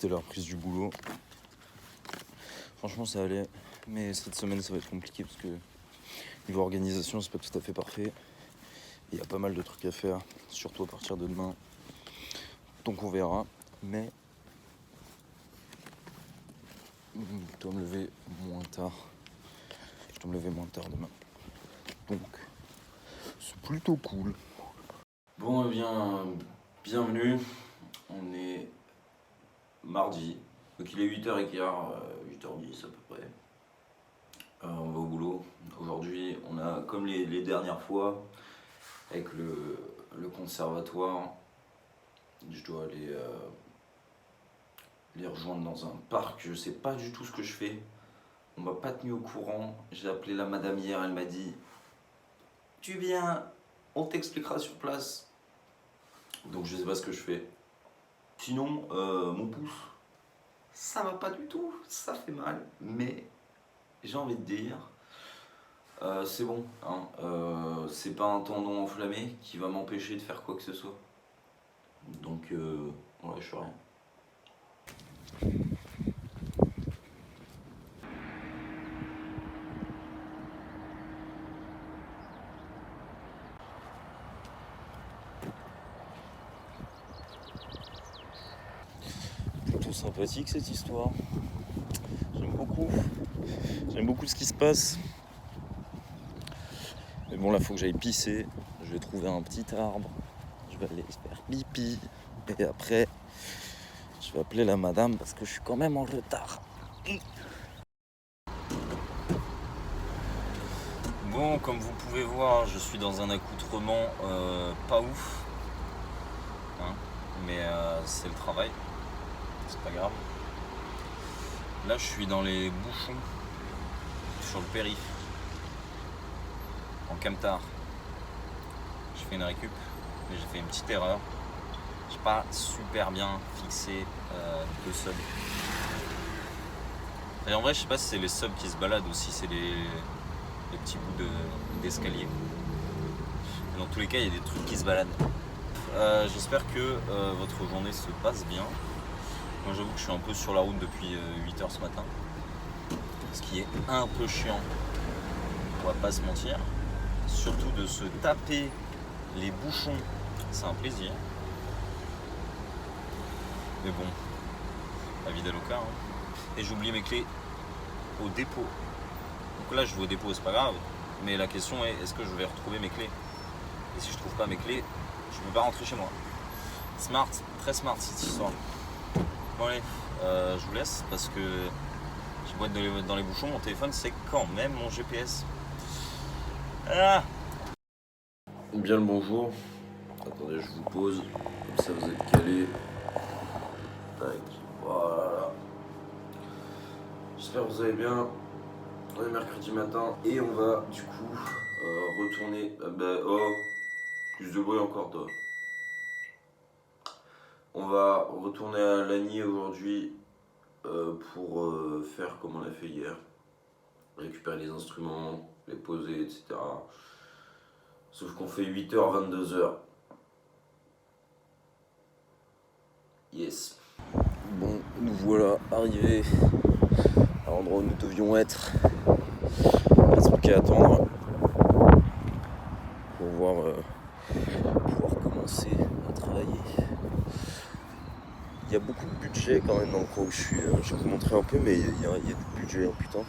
c'était la reprise du boulot. Franchement ça allait, mais cette semaine ça va être compliqué parce que niveau organisation c'est pas tout à fait parfait. Il y a pas mal de trucs à faire, surtout à partir de demain. Donc on verra, mais je dois me lever moins tard. Je dois me lever moins tard demain. Donc c'est plutôt cool. Bon, eh bien, bienvenue. On est mardi. Donc il est 8h15, 8h10 à peu près. On va au boulot. Aujourd'hui, on a, comme les dernières fois, avec le conservatoire, je dois aller les rejoindre dans un parc. Je sais pas du tout ce que je fais. On m'a pas tenu au courant. J'ai appelé la madame hier, elle m'a dit « Tu viens, on t'expliquera sur place ». Donc je sais pas ce que je fais. Sinon, mon pouce, ça va pas du tout, ça fait mal. Mais j'ai envie de dire, c'est bon. Hein, c'est pas un tendon enflammé qui va m'empêcher de faire quoi que ce soit. Donc, ouais, je fais rien. Plutôt sympathique cette histoire. J'aime beaucoup. J'aime beaucoup ce qui se passe. Mais bon, là, faut que j'aille pisser. Je vais trouver un petit arbre. Je vais aller faire pipi. Et après, je vais appeler la madame parce que je suis quand même en retard. Bon, comme vous pouvez voir, je suis dans un accoutrement pas ouf. Hein, mais c'est le travail. C'est pas grave. Là, je suis dans les bouchons sur le périph. En camtar. Je fais une récup, mais j'ai fait une petite erreur. J'ai pas super bien fixé deux subs. Et en vrai, je sais pas si c'est les subs qui se baladent ou si c'est les petits bouts d'escalier. Dans tous les cas, il y a des trucs qui se baladent. J'espère que votre journée se passe bien. Moi, j'avoue que je suis un peu sur la route depuis 8h ce matin. Ce qui est un peu chiant, on va pas se mentir. Surtout de se taper les bouchons, c'est un plaisir. Mais bon, la vie d'Aloca. Hein. Et j'ai oublié mes clés au dépôt. Donc là, je vais au dépôt, c'est pas grave. Mais la question est, est-ce que je vais retrouver mes clés? Et si je trouve pas mes clés, je peux pas rentrer chez moi. Smart, très smart cette histoire. Bon allez, je vous laisse parce que j'ai beau être dans les bouchons, mon téléphone c'est quand même mon GPS. Ah bien le bonjour. Attendez, je vous pose. Comme ça vous êtes calés. Tac, voilà. J'espère que vous allez bien. On est mercredi matin et on va du coup retourner. Oh, plus de bruit encore toi. On va retourner à Lagny aujourd'hui pour faire comme on a fait hier. Récupérer les instruments, les poser, etc. Sauf qu'on fait 8h, 22h. Yes. Bon, nous voilà arrivés à l'endroit où nous devions être. Il ne reste plus qu'à attendre pour pouvoir commencer à travailler. Il y a beaucoup de budget quand même dans le coin où je suis. Je vais vous montrer un peu, mais il y a du budget, hein, putain.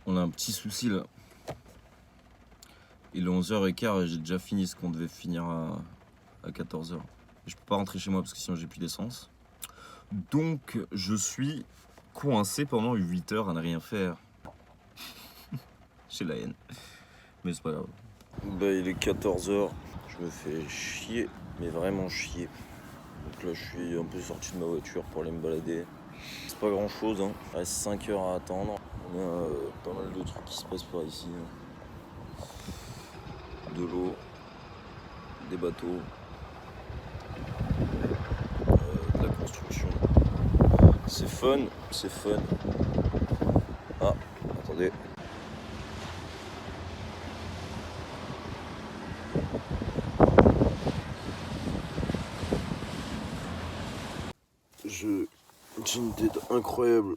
On a un petit souci là. Il est 11h15 et j'ai déjà fini ce qu'on devait finir à 14h. Je peux pas rentrer chez moi parce que sinon j'ai plus d'essence. Donc je suis coincé pendant 8h à ne rien faire. J'ai la haine. Mais c'est pas grave. Bah il est 14h. Je me fais chier, mais vraiment chier. Donc là je suis un peu sorti de ma voiture pour aller me balader. C'est pas grand chose, hein. Il reste 5 heures à attendre. On a pas mal de trucs qui se passent par ici. de l'eau, des bateaux, de la construction. C'est fun, c'est fun. Ah, attendez. J'ai une tête incroyable.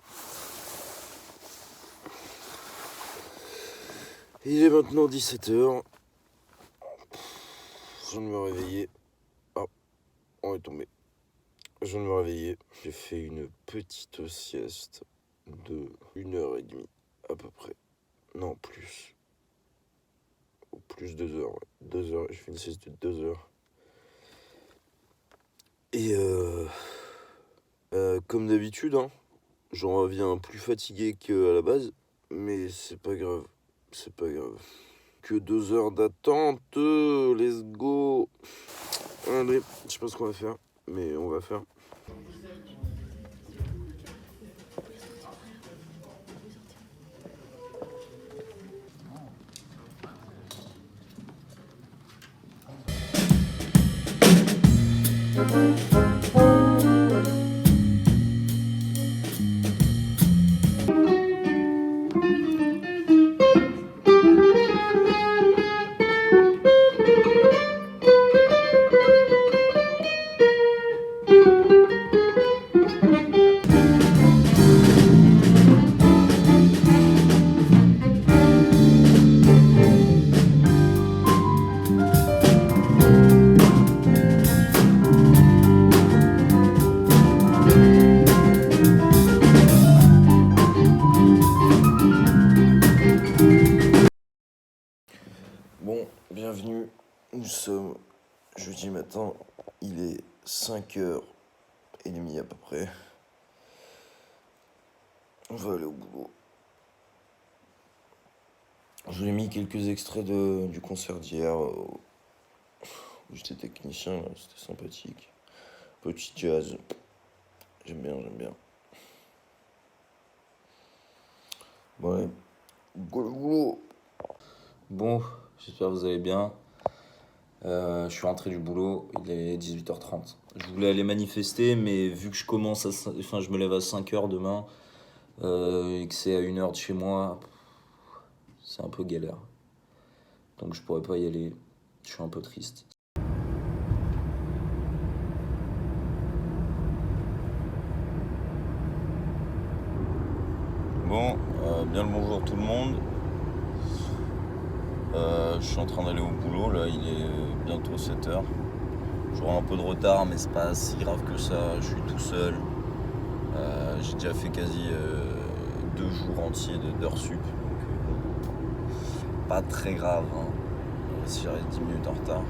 Il est maintenant 17h. Je viens de me réveiller. Ah, on est tombé. Je viens de me réveiller. J'ai fait une petite sieste de 1h30 à peu près. Non, plus. Ou plus 2h. Ouais. 2h. J'ai fait une sieste de 2h. Et comme d'habitude, hein, j'en reviens plus fatigué qu'à la base. Mais c'est pas grave. C'est pas grave. Que 2 heures d'attente. Let's go. Allez, je sais pas ce qu'on va faire. Mais on va faire. Bon, bienvenue. Nous sommes jeudi matin. Il est 5h30 à peu près. On va aller au boulot. Je vous ai mis quelques extraits du concert d'hier où j'étais technicien, là, c'était sympathique. Petit jazz. J'aime bien, j'aime bien. Ouais. Boulot. Bon, j'espère que vous allez bien. Je suis rentré du boulot, il est 18h30. Je voulais aller manifester, mais vu que je me lève à 5h demain, et que c'est à 1h de chez moi, c'est un peu galère. Donc je pourrais pas y aller. Je suis un peu triste. Bon, bien le bonjour tout le monde. Je suis en train d'aller au boulot, là il est bientôt 7h. J'aurai un peu de retard, mais c'est pas si grave que ça, je suis tout seul. J'ai déjà fait quasi 2 jours entiers d'heures sup, donc pas très grave, hein, si j'arrive 10 minutes en retard.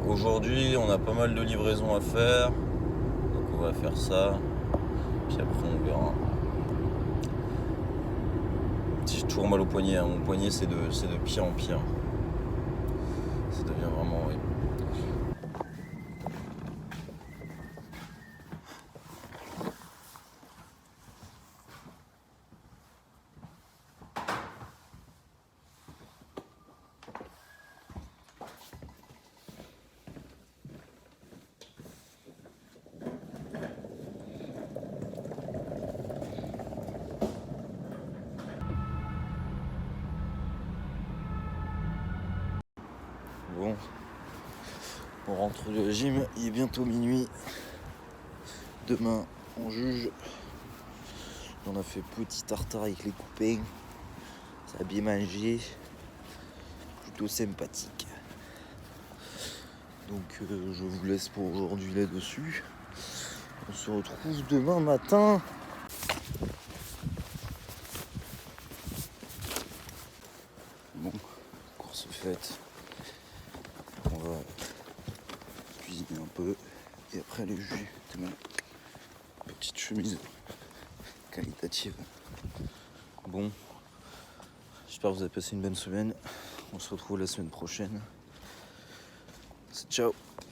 Aujourd'hui on a pas mal de livraisons à faire, donc on va faire ça, puis après on verra. J'ai toujours mal au poignet, hein. Mon poignet c'est de pire en pire. Ça devient vraiment horrible. Bon, on rentre de la gym, il est bientôt minuit. Demain, on juge. On a fait petit tartare avec les copains. Ça a bien mangé. Plutôt sympathique. Donc je vous laisse pour aujourd'hui là-dessus. On se retrouve demain matin. Bon, course faite. On va cuisiner un peu. Et après aller juger demain. Petite chemise qualitative. Bon, j'espère que vous avez passé une bonne semaine. On se retrouve la semaine prochaine. Ciao.